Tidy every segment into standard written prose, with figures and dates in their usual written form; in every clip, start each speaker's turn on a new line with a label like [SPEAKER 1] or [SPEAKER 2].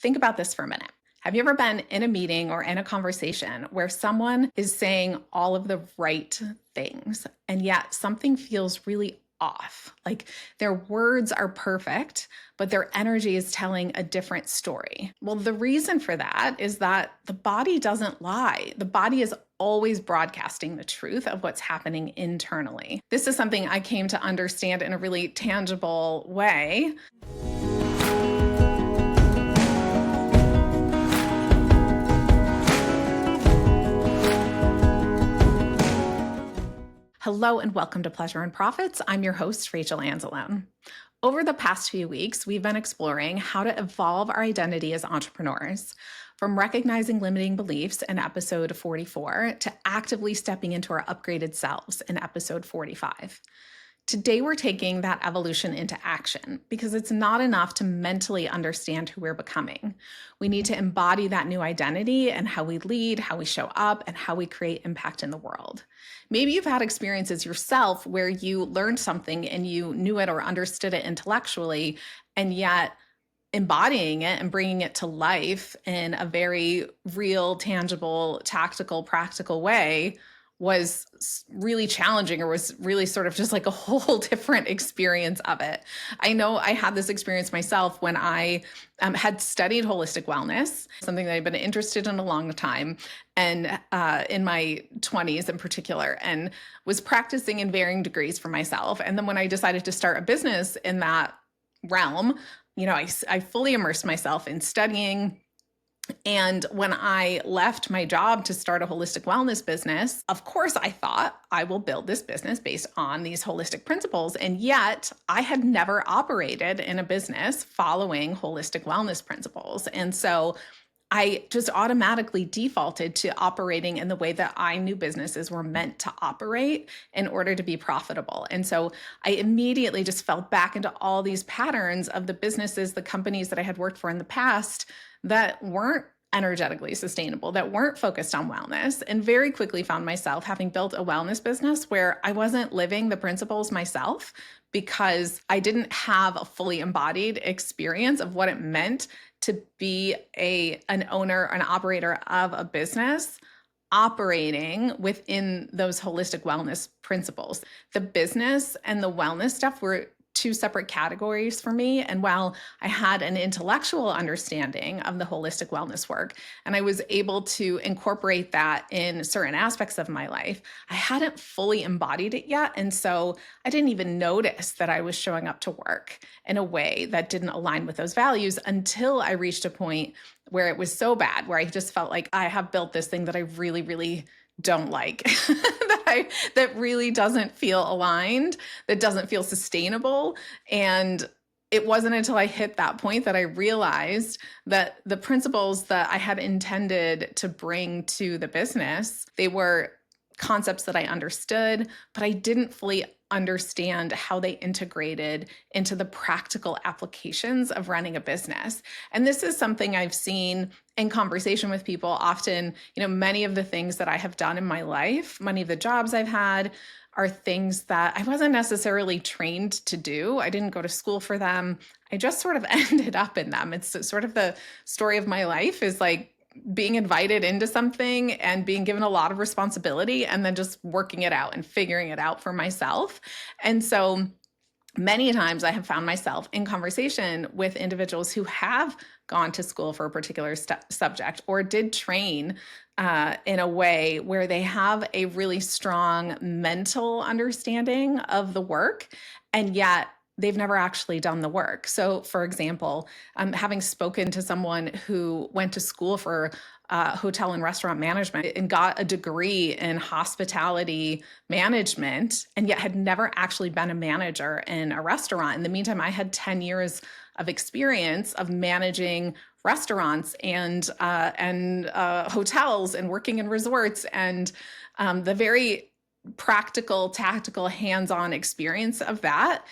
[SPEAKER 1] Think about this for a minute. Have you ever been in a meeting or in a conversation where someone is saying all of the right things and yet something feels really off? Like their words are perfect, but their energy is telling a different story. Well, the reason for that is that the body doesn't lie. The body is always broadcasting the truth of what's happening internally. This is something I came to understand in a really tangible way. Hello and welcome to Pleasure and Profits. I'm your host, Rachel Anzalone. Over the past few weeks, we've been exploring how to evolve our identity as entrepreneurs, from recognizing limiting beliefs in episode 44 to actively stepping into our upgraded selves in episode 45. Today, we're taking that evolution into action because it's not enough to mentally understand who we're becoming. We need to embody that new identity and how we lead, how we show up, and how we create impact in the world. Maybe you've had experiences yourself where you learned something and you knew it or understood it intellectually, and yet embodying it and bringing it to life in a very real, tangible, tactical, practical way was really challenging, or was really sort of just like a whole different experience of it. I know I had this experience myself when I had studied holistic wellness, something that I've been interested in a long time, and in my 20s in particular, and was practicing in varying degrees for myself. And then when I decided to start a business in that realm, I fully immersed myself in studying. And when I left my job to start a holistic wellness business, of course, I thought I will build this business based on these holistic principles. And yet I had never operated in a business following holistic wellness principles. And so I just automatically defaulted to operating in the way that I knew businesses were meant to operate in order to be profitable. And so I immediately just fell back into all these patterns of the businesses, the companies that I had worked for in the past that weren't energetically sustainable, that weren't focused on wellness, and very quickly found myself having built a wellness business where I wasn't living the principles myself because I didn't have a fully embodied experience of what it meant to be an owner, an operator of a business operating within those holistic wellness principles. The business and the wellness stuff were two separate categories for me. And while I had an intellectual understanding of the holistic wellness work, and I was able to incorporate that in certain aspects of my life, I hadn't fully embodied it yet. And so I didn't even notice that I was showing up to work in a way that didn't align with those values until I reached a point where it was so bad, where I just felt like I have built this thing that I really, really don't like, that really doesn't feel aligned, that doesn't feel sustainable. And it wasn't until I hit that point that I realized that the principles that I had intended to bring to the business, they were concepts that I understood, but I didn't fully understand how they integrated into the practical applications of running a business. And this is something I've seen in conversation with people often. Many of the things that I have done in my life, many of the jobs I've had, are things that I wasn't necessarily trained to do. I didn't go to school for them. I just sort of ended up in them. It's sort of the story of my life, is like being invited into something and being given a lot of responsibility and then just working it out and figuring it out for myself. And so many times I have found myself in conversation with individuals who have gone to school for a particular subject or did train in a way where they have a really strong mental understanding of the work, and yet they've never actually done the work. So, for example, having spoken to someone who went to school for hotel and restaurant management and got a degree in hospitality management, and yet had never actually been a manager in a restaurant. In the meantime, I had 10 years of experience of managing restaurants and hotels and working in resorts, and the very practical, tactical, hands-on experience of that,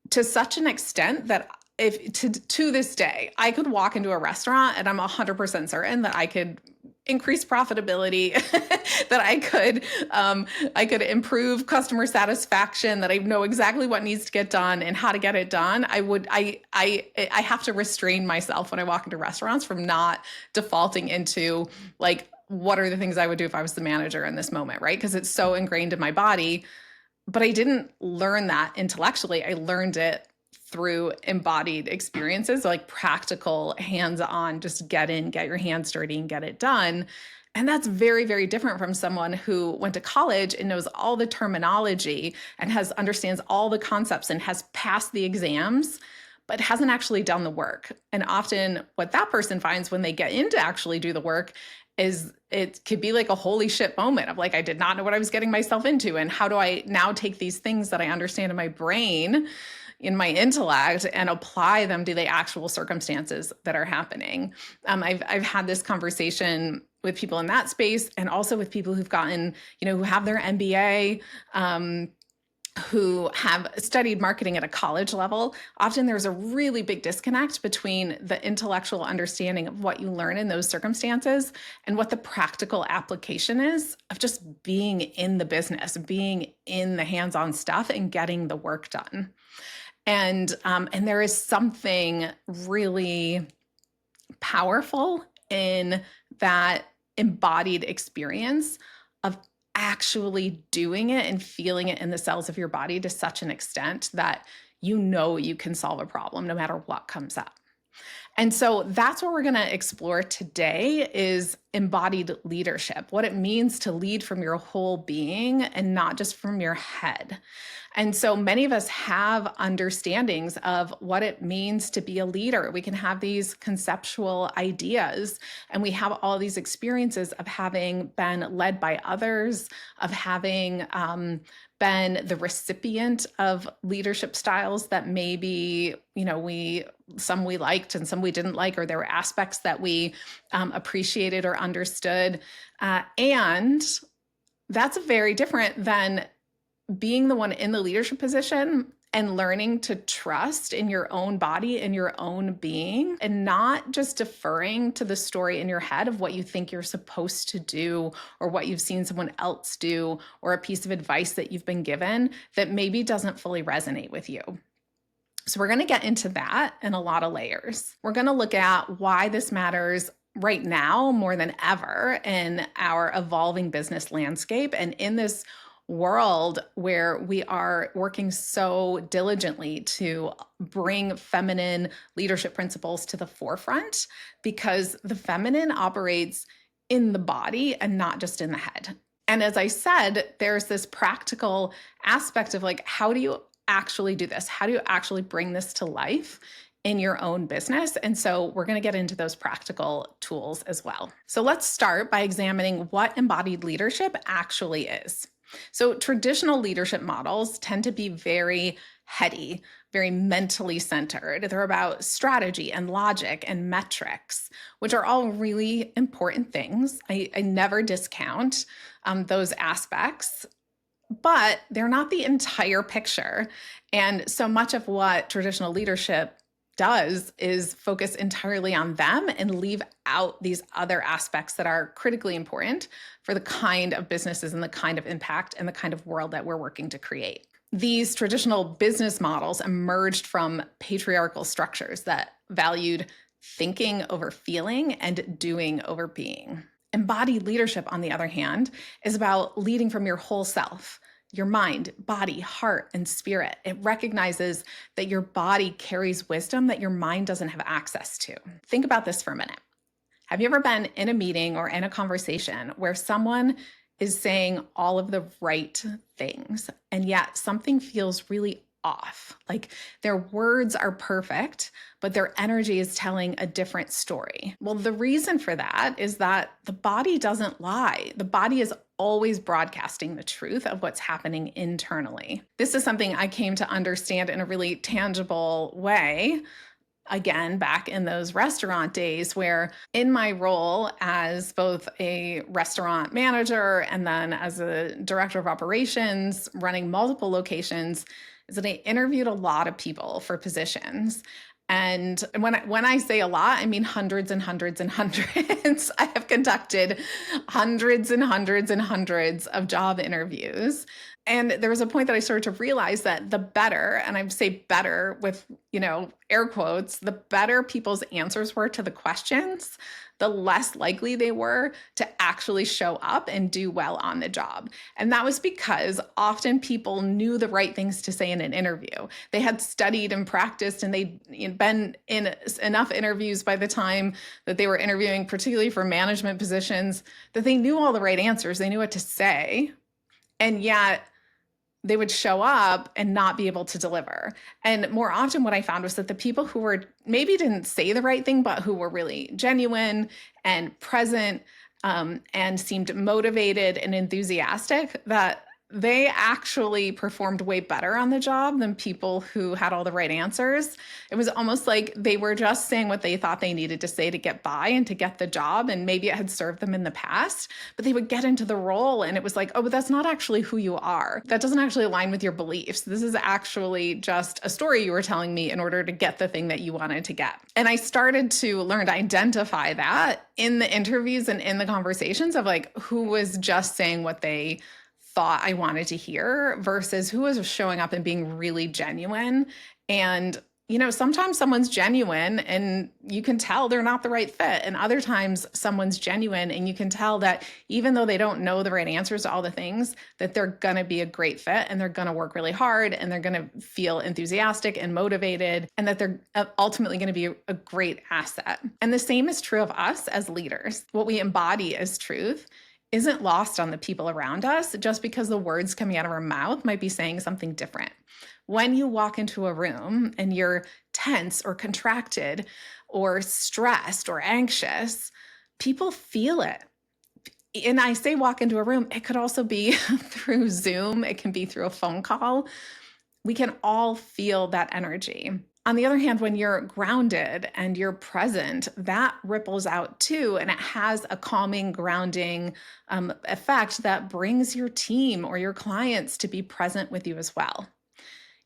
[SPEAKER 1] to such an extent that to this day, I could walk into a restaurant and I'm 100% certain that I could increase profitability, that I could improve customer satisfaction, that I know exactly what needs to get done and how to get it done, I have to restrain myself when I walk into restaurants from not defaulting into like, what are the things I would do if I was the manager in this moment, right? Because it's so ingrained in my body. But I didn't learn that intellectually. I learned it through embodied experiences, like practical, hands-on, just get in, get your hands dirty and get it done. And that's very, very different from someone who went to college and knows all the terminology and understands all the concepts and has passed the exams, but hasn't actually done the work. And often what that person finds when they get in to actually do the work is it could be like a holy shit moment of like, I did not know what I was getting myself into. And how do I now take these things that I understand in my brain, in my intellect, and apply them to the actual circumstances that are happening? I've had this conversation with people in that space, and also with people who've gotten, who have their MBA, who have studied marketing at a college level. Often there's a really big disconnect between the intellectual understanding of what you learn in those circumstances and what the practical application is of just being in the business, being in the hands-on stuff and getting the work done. And there is something really powerful in that embodied experience of actually doing it and feeling it in the cells of your body to such an extent that you can solve a problem no matter what comes up. And so that's what we're going to explore today is embodied leadership, what it means to lead from your whole being and not just from your head. And so many of us have understandings of what it means to be a leader. We can have these conceptual ideas, and we have all these experiences of having been led by others, of having been the recipient of leadership styles that maybe, some we liked and some we didn't like, or there were aspects that we appreciated or understood. And that's very different than being the one in the leadership position and learning to trust in your own body and your own being, and not just deferring to the story in your head of what you think you're supposed to do or what you've seen someone else do or a piece of advice that you've been given that maybe doesn't fully resonate with you. So we're going to get into that in a lot of layers. We're going to look at why this matters right now more than ever in our evolving business landscape and in this world where we are working so diligently to bring feminine leadership principles to the forefront, because the feminine operates in the body and not just in the head. And as I said, there's this practical aspect of like, how do you actually do this? How do you actually bring this to life in your own business? And so we're going to get into those practical tools as well. So let's start by examining what embodied leadership actually is. So traditional leadership models tend to be very heady, very mentally centered. They're about strategy and logic and metrics, which are all really important things. I never discount those aspects, but they're not the entire picture. And so much of what traditional leadership does is focus entirely on them and leave out these other aspects that are critically important for the kind of businesses and the kind of impact and the kind of world that we're working to create. These traditional business models emerged from patriarchal structures that valued thinking over feeling and doing over being. Embodied leadership, on the other hand, is about leading from your whole self. Your mind, body, heart, and spirit. It recognizes that your body carries wisdom that your mind doesn't have access to. Think about this for a minute. Have you ever been in a meeting or in a conversation where someone is saying all of the right things, and yet something feels really off? Like their words are perfect, but their energy is telling a different story. Well, the reason for that is that the body doesn't lie. The body is always broadcasting the truth of what's happening internally. This is something I came to understand in a really tangible way. Again, back in those restaurant days, where in my role as both a restaurant manager and then as a director of operations running multiple locations, is that I interviewed a lot of people for positions. And when I say a lot, I mean hundreds and hundreds and hundreds. I have conducted hundreds and hundreds and hundreds of job interviews. And there was a point that I started to realize that the better, and I say better with, air quotes, the better people's answers were to the questions, the less likely they were to actually show up and do well on the job. And that was because often people knew the right things to say in an interview. They had studied and practiced, and they'd been in enough interviews by the time that they were interviewing, particularly for management positions, that they knew all the right answers. They knew what to say. And yet they would show up and not be able to deliver. And more often what I found was that the people who were maybe didn't say the right thing, but who were really genuine and present, and seemed motivated and enthusiastic, that they actually performed way better on the job than people who had all the right answers. It was almost like they were just saying what they thought they needed to say to get by and to get the job. And maybe it had served them in the past, but they would get into the role and it was like, oh, but that's not actually who you are. That doesn't actually align with your beliefs. This is actually just a story you were telling me in order to get the thing that you wanted to get. And I started to learn to identify that in the interviews and in the conversations of like who was just saying what they thought I wanted to hear versus who was showing up and being really genuine. And, sometimes someone's genuine and you can tell they're not the right fit. And other times someone's genuine and you can tell that even though they don't know the right answers to all the things, that they're going to be a great fit and they're going to work really hard and they're going to feel enthusiastic and motivated and that they're ultimately going to be a great asset. And the same is true of us as leaders. What we embody as truth isn't lost on the people around us just because the words coming out of our mouth might be saying something different. When you walk into a room and you're tense or contracted or stressed or anxious, people feel it. And I say walk into a room, it could also be through Zoom, it can be through a phone call. We can all feel that energy. On the other hand, when you're grounded and you're present, that ripples out too, and it has a calming, grounding effect that brings your team or your clients to be present with you as well.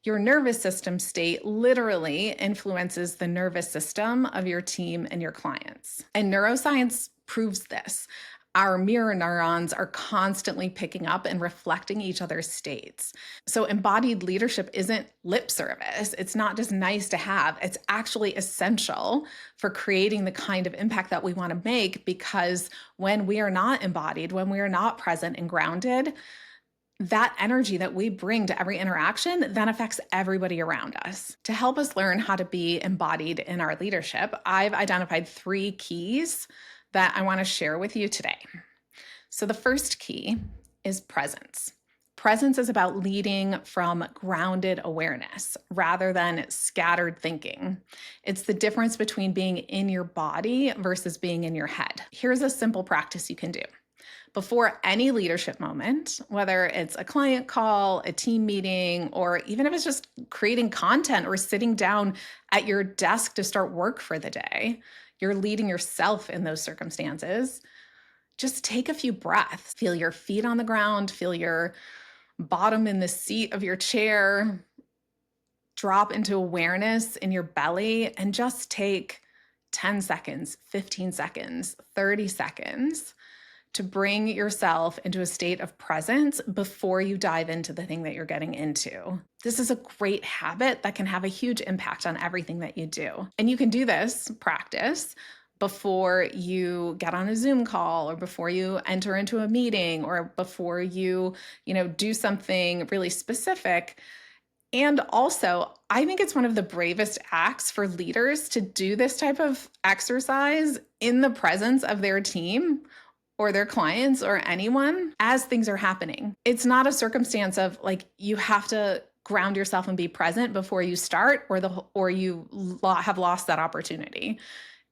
[SPEAKER 1] Your nervous system state literally influences the nervous system of your team and your clients. And neuroscience proves this. Our mirror neurons are constantly picking up and reflecting each other's states. So embodied leadership isn't lip service. It's not just nice to have. It's actually essential for creating the kind of impact that we want to make, because when we are not embodied, when we are not present and grounded, that energy that we bring to every interaction then affects everybody around us. To help us learn how to be embodied in our leadership, I've identified 3 keys that I want to share with you today. So the first key is presence. Presence is about leading from grounded awareness rather than scattered thinking. It's the difference between being in your body versus being in your head. Here's a simple practice you can do. Before any leadership moment, whether it's a client call, a team meeting, or even if it's just creating content or sitting down at your desk to start work for the day, you're leading yourself in those circumstances. Just take a few breaths. Feel your feet on the ground, feel your bottom in the seat of your chair. Drop into awareness in your belly and just take 10 seconds, 15 seconds, 30 seconds to bring yourself into a state of presence before you dive into the thing that you're getting into. This is a great habit that can have a huge impact on everything that you do. And you can do this practice before you get on a Zoom call or before you enter into a meeting or before you, do something really specific. And also, I think it's one of the bravest acts for leaders to do this type of exercise in the presence of their team or their clients or anyone as things are happening. It's not a circumstance of like you have to ground yourself and be present before you start or you have lost that opportunity.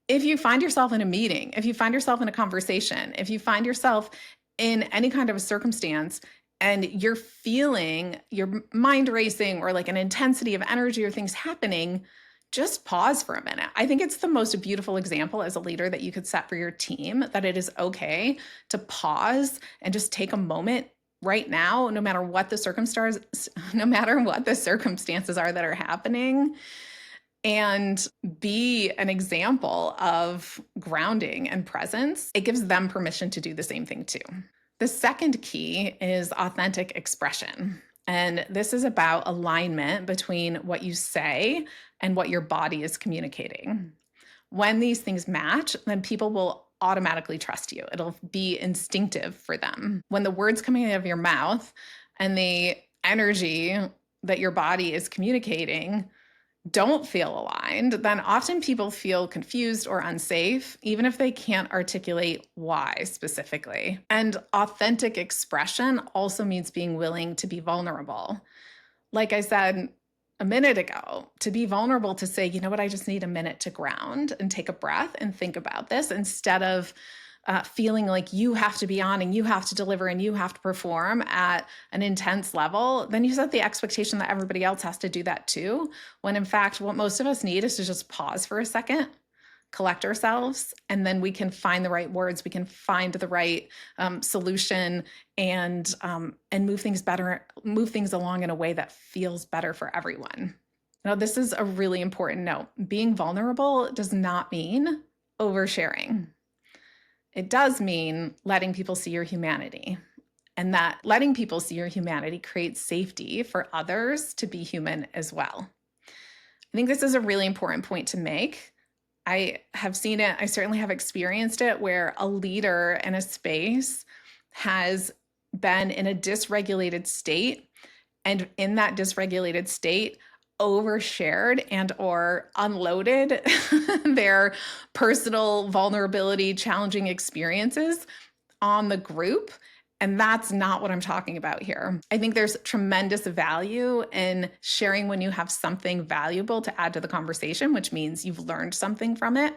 [SPEAKER 1] If you find yourself in a meeting, if you find yourself in a conversation, if you find yourself in any kind of a circumstance and you're feeling your mind racing or like an intensity of energy or things happening, just pause for a minute. I think it's the most beautiful example as a leader that you could set for your team, that it is okay to pause and just take a moment right now, no matter what the circumstances are that are happening. and be an example of grounding and presence, it gives them permission to do the same thing too. The second key is authentic expression. And this is about alignment between what you say and what your body is communicating. When these things match, then people will automatically trust you. It'll be instinctive for them. When the words coming out of your mouth and the energy that your body is communicating don't feel aligned, then often people feel confused or unsafe, even if they can't articulate why specifically. And authentic expression also means being willing to be vulnerable. Like I said a minute ago, to be vulnerable, to say, you know what, I just need a minute to ground and take a breath and think about this instead of feeling like you have to be on and you have to deliver and you have to perform at an intense level, then you set the expectation that everybody else has to do that too. When in fact, what most of us need is to just pause for a second, collect ourselves, and then we can find the right words, we can find the right solution, and move things along in a way that feels better for everyone. Now, this is a really important note. Being vulnerable does not mean oversharing. It does mean letting people see your humanity, and that letting people see your humanity creates safety for others to be human as well. I think this is a really important point to make. I have seen it, I certainly have experienced it, where a leader in a space has been in a dysregulated state, and in that dysregulated state, overshared and or unloaded their personal vulnerability, challenging experiences on the group. And that's not what I'm talking about here. I think there's tremendous value in sharing when you have something valuable to add to the conversation, which means you've learned something from it.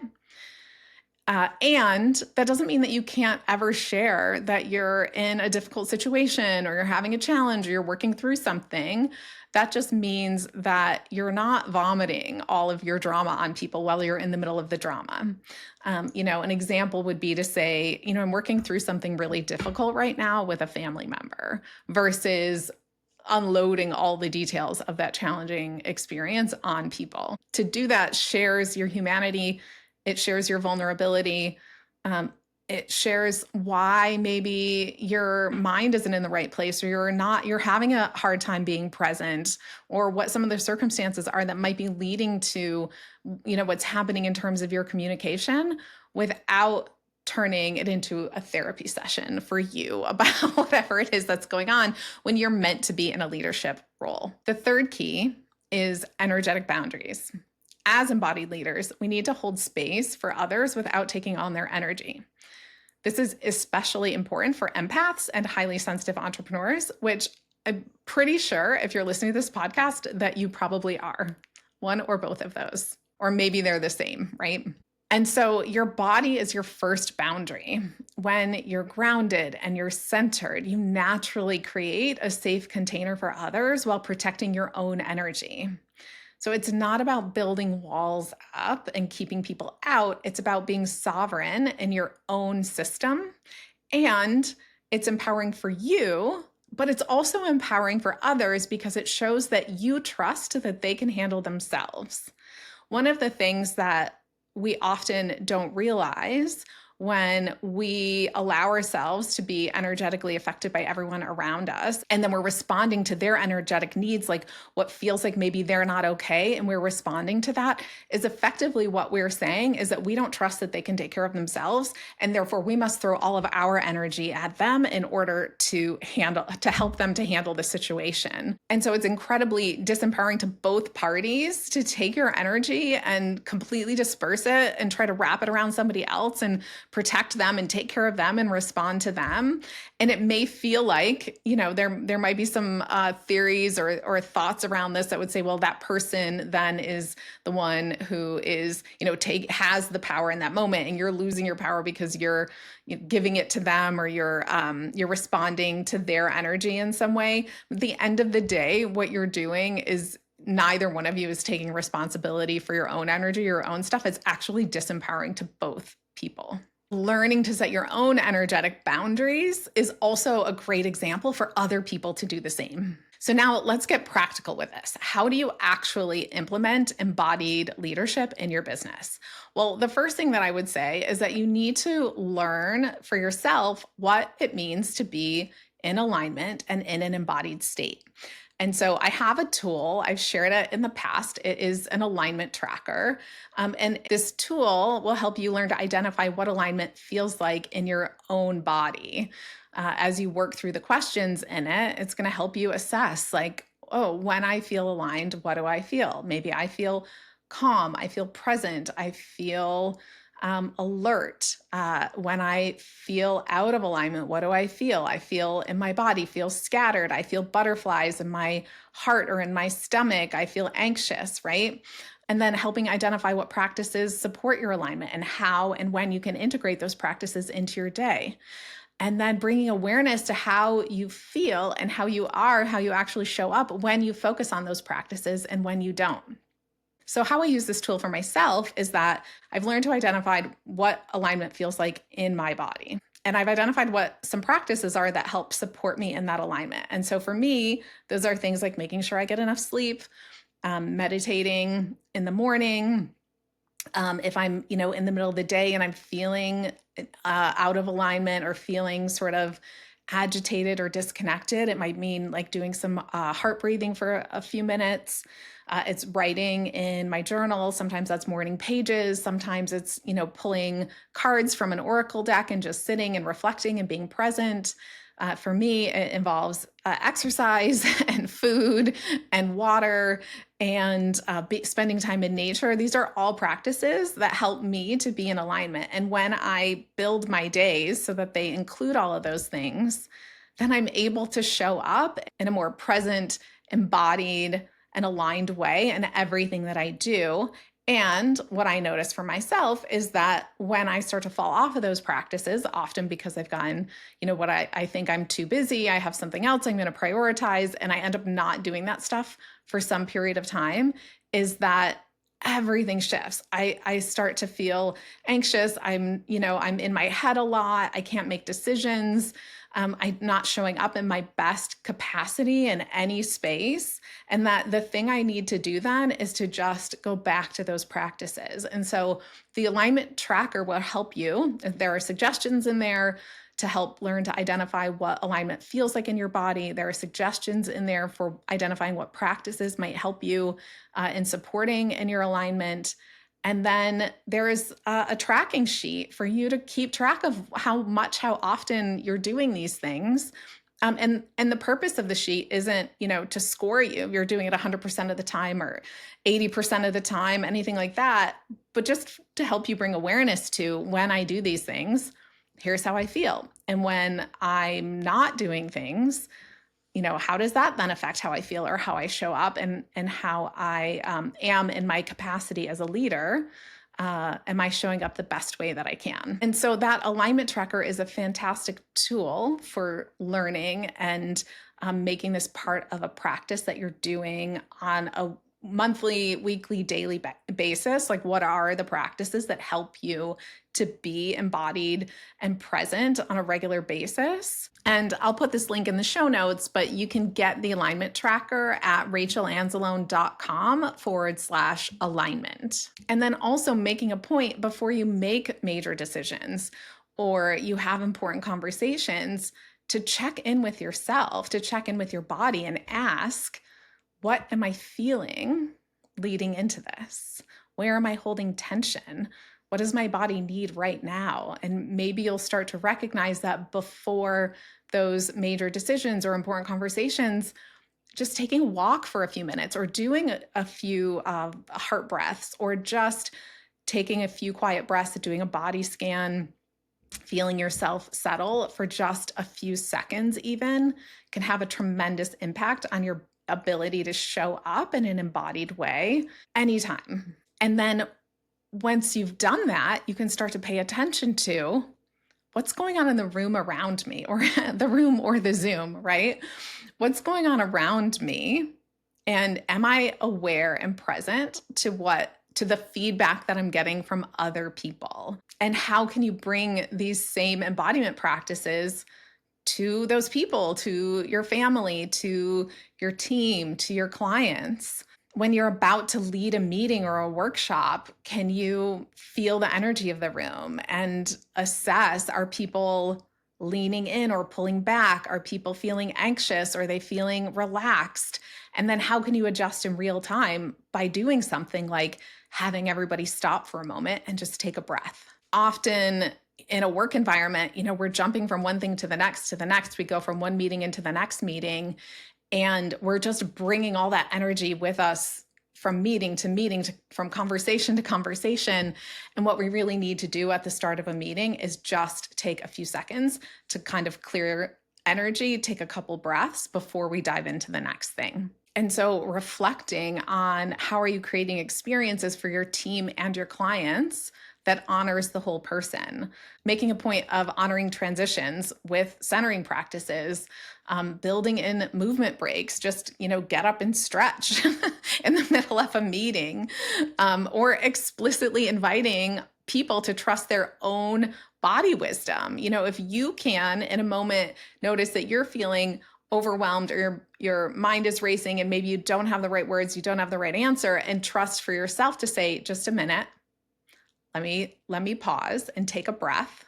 [SPEAKER 1] And that doesn't mean that you can't ever share that you're in a difficult situation or you're having a challenge or you're working through something. That just means that you're not vomiting all of your drama on people while you're in the middle of the drama. An example would be to say, I'm working through something really difficult right now with a family member, versus unloading all the details of that challenging experience on people. To do that shares your humanity. It shares your vulnerability. It shares why maybe your mind isn't in the right place, or you're having a hard time being present, or what some of the circumstances are that might be leading to, what's happening in terms of your communication, without turning it into a therapy session for you about whatever it is that's going on when you're meant to be in a leadership role. The third key is energetic boundaries. As embodied leaders, we need to hold space for others without taking on their energy. This is especially important for empaths and highly sensitive entrepreneurs, which I'm pretty sure if you're listening to this podcast that you probably are, one or both of those, or maybe they're the same, right? And so your body is your first boundary. When you're grounded and you're centered, you naturally create a safe container for others while protecting your own energy. So it's not about building walls up and keeping people out. It's about being sovereign in your own system. And it's empowering for you, but it's also empowering for others because it shows that you trust that they can handle themselves. One of the things that we often don't realize when we allow ourselves to be energetically affected by everyone around us, and then we're responding to their energetic needs, like what feels like maybe they're not okay, and we're responding to that, is effectively what we're saying is that we don't trust that they can take care of themselves, and therefore we must throw all of our energy at them in order to help them to handle the situation. And so it's incredibly disempowering to both parties to take your energy and completely disperse it and try to wrap it around somebody else and protect them and take care of them and respond to them. And it may feel like, there might be some theories or thoughts around this that would say, well, that person then is the one who is, has the power in that moment, and you're losing your power because you're giving it to them, or you're responding to their energy in some way. At the end of the day, what you're doing is neither one of you is taking responsibility for your own energy, your own stuff. It's actually disempowering to both people. Learning to set your own energetic boundaries is also a great example for other people to do the same. So now let's get practical with this. How do you actually implement embodied leadership in your business? Well, the first thing that I would say is that you need to learn for yourself what it means to be in alignment and in an embodied state. And so I have a tool, I've shared it in the past. It is an alignment tracker. And this tool will help you learn to identify what alignment feels like in your own body. As you work through the questions in it, it's going to help you assess, like, oh, when I feel aligned, what do I feel? Maybe I feel calm, I feel present, I feel alert. When I feel out of alignment, what do I feel? I feel in my body, feel scattered. I feel butterflies in my heart or in my stomach. I feel anxious, right? And then helping identify what practices support your alignment and how and when you can integrate those practices into your day. And then bringing awareness to how you feel and how you are, how you actually show up when you focus on those practices and when you don't. So, how I use this tool for myself is that I've learned to identify what alignment feels like in my body. And I've identified what some practices are that help support me in that alignment. And so, for me, those are things like making sure I get enough sleep, meditating in the morning. If I'm, in the middle of the day and I'm feeling out of alignment or feeling sort of agitated or disconnected, it might mean like doing some heart breathing for a few minutes. It's writing in my journal. Sometimes that's morning pages. Sometimes it's, pulling cards from an oracle deck and just sitting and reflecting and being present. For me, it involves exercise and food and water and spending time in nature. These are all practices that help me to be in alignment. And when I build my days so that they include all of those things, then I'm able to show up in a more present, embodied, and aligned way in everything that I do. And what I notice for myself is that when I start to fall off of those practices, often because I've gotten, what I think I'm too busy, I have something else I'm going to prioritize, and I end up not doing that stuff for some period of time, is that everything shifts. I start to feel anxious. I'm in my head a lot. I can't make decisions. I'm not showing up in my best capacity in any space. And that the thing I need to do then is to just go back to those practices. And so the alignment tracker will help you. There are suggestions in there to help learn to identify what alignment feels like in your body. There are suggestions in there for identifying what practices might help you in supporting in your alignment. And then there is a tracking sheet for you to keep track of how often you're doing these things. And the purpose of the sheet isn't, to score you. You're doing it 100% of the time or 80% of the time, anything like that. But just to help you bring awareness to when I do these things, here's how I feel. And when I'm not doing things, how does that then affect how I feel or how I show up and how I am in my capacity as a leader? Am I showing up the best way that I can? And so that alignment tracker is a fantastic tool for learning and making this part of a practice that you're doing on a monthly, weekly, daily basis. Like, what are the practices that help you to be embodied and present on a regular basis? And I'll put this link in the show notes, but you can get the alignment tracker at rachelanzalone.com/alignment. And then also making a point before you make major decisions or you have important conversations to check in with yourself, to check in with your body and ask, what am I feeling leading into this? Where am I holding tension? What does my body need right now? And maybe you'll start to recognize that before those major decisions or important conversations, just taking a walk for a few minutes or doing a few heart breaths or just taking a few quiet breaths, doing a body scan, feeling yourself settle for just a few seconds even can have a tremendous impact on your ability to show up in an embodied way anytime. And then once you've done that, you can start to pay attention to what's going on in the room around me or the room or the Zoom, right? What's going on around me? And am I aware and present to the feedback that I'm getting from other people? And how can you bring these same embodiment practices to those people, to your family, to your team, to your clients. When you're about to lead a meeting or a workshop, can you feel the energy of the room and assess, are people leaning in or pulling back? Are people feeling anxious? Are they feeling relaxed? And then how can you adjust in real time by doing something like having everybody stop for a moment and just take a breath? Often in a work environment, we're jumping from one thing to the next to the next. We go from one meeting into the next meeting, and we're just bringing all that energy with us from meeting to meeting, from conversation to conversation. And what we really need to do at the start of a meeting is just take a few seconds to kind of clear energy, take a couple breaths before we dive into the next thing. And so reflecting on how are you creating experiences for your team and your clients that honors the whole person, making a point of honoring transitions with centering practices, building in movement breaks, just, get up and stretch in the middle of a meeting, or explicitly inviting people to trust their own body wisdom. If you can, in a moment, notice that you're feeling overwhelmed or your mind is racing and maybe you don't have the right words, you don't have the right answer, and trust for yourself to say, just a minute, let me pause and take a breath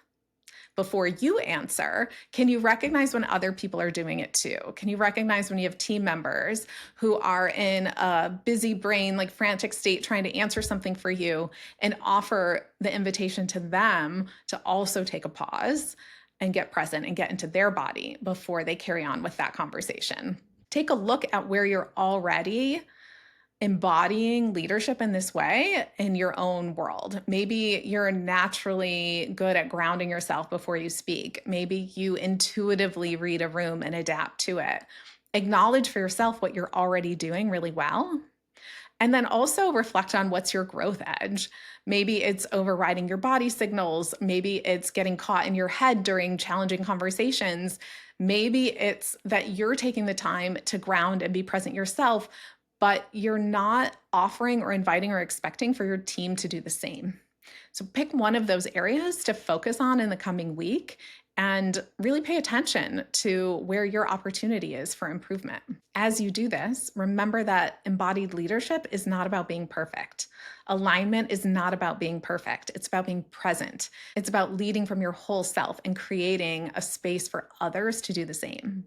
[SPEAKER 1] before you answer. Can you recognize when other people are doing it too? Can you recognize when you have team members who are in a busy brain, like frantic state, trying to answer something for you, and offer the invitation to them to also take a pause and get present and get into their body before they carry on with that conversation? Take a look at where you're already embodying leadership in this way in your own world. Maybe you're naturally good at grounding yourself before you speak. Maybe you intuitively read a room and adapt to it. Acknowledge for yourself what you're already doing really well. And then also reflect on what's your growth edge. Maybe it's overriding your body signals. Maybe it's getting caught in your head during challenging conversations. Maybe it's that you're taking the time to ground and be present yourself, but you're not offering or inviting or expecting for your team to do the same. So pick one of those areas to focus on in the coming week and really pay attention to where your opportunity is for improvement. As you do this, remember that embodied leadership is not about being perfect. Alignment is not about being perfect. It's about being present. It's about leading from your whole self and creating a space for others to do the same.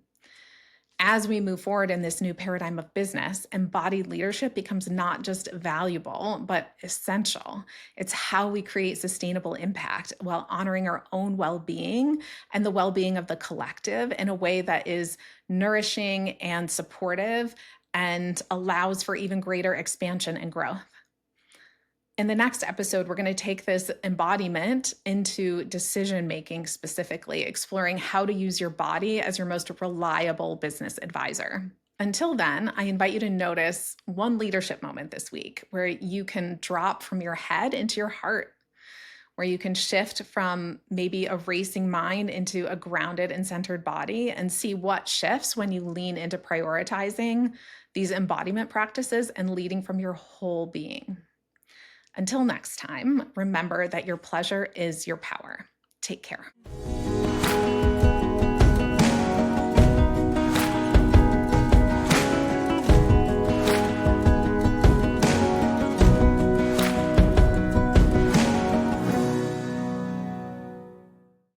[SPEAKER 1] As we move forward in this new paradigm of business, embodied leadership becomes not just valuable, but essential. It's how we create sustainable impact while honoring our own well-being and the well-being of the collective in a way that is nourishing and supportive and allows for even greater expansion and growth. In the next episode, we're going to take this embodiment into decision making, specifically exploring how to use your body as your most reliable business advisor. Until then, I invite you to notice one leadership moment this week where you can drop from your head into your heart, where you can shift from maybe a racing mind into a grounded and centered body, and see what shifts when you lean into prioritizing these embodiment practices and leading from your whole being. Until next time, remember that your pleasure is your power. Take care.